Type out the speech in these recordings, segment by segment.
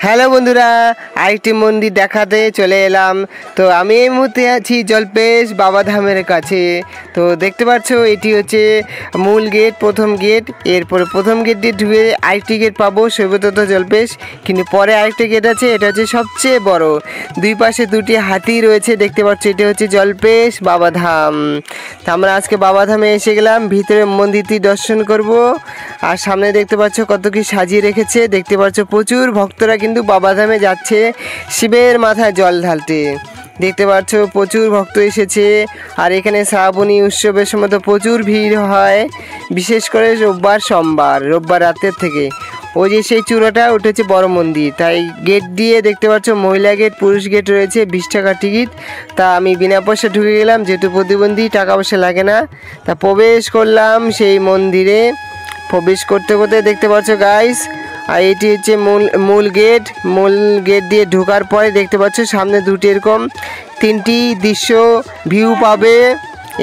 Hello বন্ধুরা, আরেকটি মন্দির দেখাতে চলে এলাম। তো আমি এই মুহূর্তে আছি জলপেশ বাবাধামের কাছে। তো দেখতে পাচ্ছ এটি হচ্ছে মূল গেট, প্রথম গেট। এরপরে প্রথম গেট দিয়ে ঢুকে আরেকটি গেট পাবো, শৈবতত্ত্ব জলপেশ। কিন্তু পরে আরেকটি গেট আছে, এটা হচ্ছে সবচেয়ে বড়। দুই পাশে দুটি হাতি রয়েছে, দেখতে পাচ্ছ এটা হচ্ছে জলপেশ বাবাধাম। তো আমরা আজকে বাবাধামে এসে গেলাম, ভিতরে মন্দিরটি দর্শন করব। আর সামনে দেখতে পাচ্ছ কত কি সাজিয়ে রেখেছে, দেখতে পাচ্ছ প্রচুর ভক্তরা কিন্তু বাবাধামে যাচ্ছে শিবের মাথায় জল ঢালতে। দেখতে পাচ্ছ প্রচুর ভক্ত এসেছে। আর এখানে শ্রাবণী উৎসবের সময় তো প্রচুর ভিড় হয়, বিশেষ করে সোমবার রোববার রাতের থেকে। ওই যে সেই চূড়াটা উঠেছে বড় মন্দির। তাই গেট দিয়ে দেখতে পাচ্ছ মহিলা গেট, পুরুষ গেট রয়েছে, 20 টাকা টিকিট। তা আমি বিনা পয়সা ঢুকে গেলাম, যেহেতু প্রতিবন্ধী, টাকা পয়সা লাগে না। তা প্রবেশ করলাম সেই মন্দিরে। প্রবেশ করতে করতে দেখতে পাচ্ছ গাইস, আর এটি হচ্ছে মূল গেট দিয়ে ঢোকার পরে দেখতে পাচ্ছ সামনে দুটি এরকম তিনটি দৃশ্য ভিউ পাবে।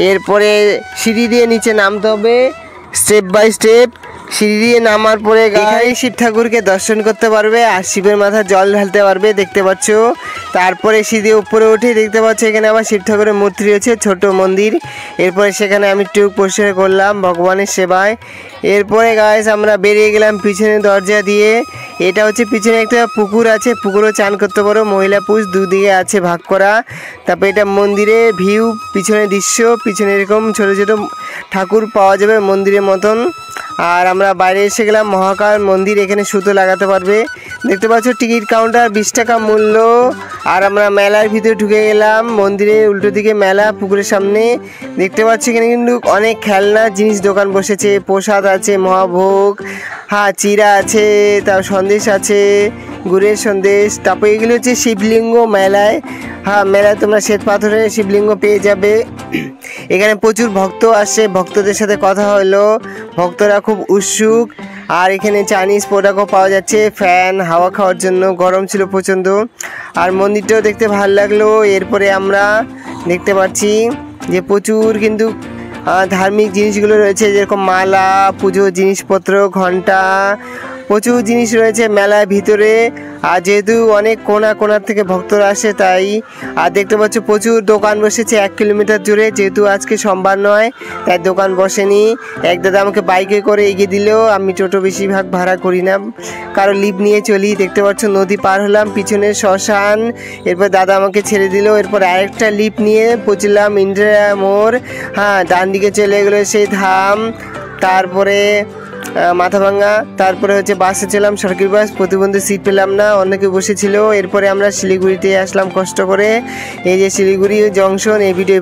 এরপরে সিঁড়ি দিয়ে নিচে নামতে হবে, স্টেপ বাই স্টেপ। সিঁড়ি দিয়ে নামার পরে এখানে শিব ঠাকুরকে দর্শন করতে পারবে আর শিবের মাথায় জল ঢালতে পারবে, দেখতে পাচ্ছ। তারপরে সিঁড়ি উপরে উঠে দেখতে পাচ্ছ এখানে আবার শিব ঠাকুরের মূর্তি রয়েছে, ছোট মন্দির। এরপরে সেখানে আমি টুক পরিষ্কার করলাম ভগবানের সেবায়। এরপরে গাইস আমরা বেরিয়ে গেলাম পিছনে দরজা দিয়ে। এটা হচ্ছে পিছনে একটা পুকুর আছে, পুকুরও চান করতে পারো, মহিলা পুরুষ দুদিকে আছে ভাগ করা। তারপরে এটা মন্দিরে ভিউ, পিছনে দৃশ্য, পিছনে এরকম ছোট ছোট ঠাকুর পাওয়া যাবে মন্দিরের মতন। আর আমরা বাইরে এসে গেলাম মহাকাল মন্দির, এখানে সুতো লাগাতে পারবে। দেখতে পাচ্ছ টিকিট কাউন্টার, 20 টাকা মূল্য। আর আমরা মেলার ভিতরে ঢুকে গেলাম, মন্দিরের উল্টো দিকে মেলা, পুকুরের সামনে। দেখতে পাচ্ছি এখানে কিন্তু অনেক খেলনা জিনিস দোকান বসেছে, প্রসাদ আছে, মহাভোগ, হ্যাঁ চিরা আছে, তারপর সন্দেশ আছে, গুড়ের সন্দেশ। তারপর এগুলো হচ্ছে শিবলিঙ্গ মেলায়, হ্যাঁ মেলায় তোমরা শ্বেত পাথরের শিবলিঙ্গ পেয়ে যাবে। এখানে প্রচুর ভক্ত আসে, ভক্তদের সাথে কথা হলো, ভক্তরা খুব উৎসুক। আর এখানে চাইনিজ প্রোডাক্টও পাওয়া যাচ্ছে, ফ্যান হাওয়া খাওয়ার জন্য, গরম ছিল প্রচণ্ড। আর মন্দিরটাও দেখতে ভালো লাগলো। এরপরে আমরা দেখতে পাচ্ছি যে প্রচুর কিন্তু ধার্মিক জিনিসগুলো রয়েছে, যেরকম মালা, পুজো জিনিসপত্র, ঘন্টা, প্রচুর জিনিস রয়েছে মেলার ভিতরে। আর যেহেতু অনেক কোণা থেকে ভক্তরা আসে তাই। আর দেখতে পাচ্ছ প্রচুর দোকান বসেছে 1 কিলোমিটার জুড়ে, যেহেতু আজকে সোমবার নয় তাই দোকান বসেনি। এক দাদা আমাকে বাইকে করে এগিয়ে দিলেও, আমি টোটো বেশিরভাগ ভাড়া করি না, কারো লিভ নিয়ে চলি। দেখতে পাচ্ছ নদী পার হলাম, পিছনে শ্মশান। এরপর দাদা আমাকে ছেড়ে দিল, এরপর আরেকটা লিভ নিয়ে পৌঁছলাম ইন্দিরা মোড়। হ্যাঁ ডান দিকে চলে গেলো সেই ধাম। তারপরে মাথাভাঙ্গা, তারপরে হচ্ছে বাসে ছিলাম, সরকারি বাস, প্রতিবন্ধী সিট পেলাম না, অনেকে বসেছিল। এরপরে আমরা শিলিগুড়িতে আসলাম কষ্ট করে। এই যে শিলিগুড়ি জংশন, এই ভিডিও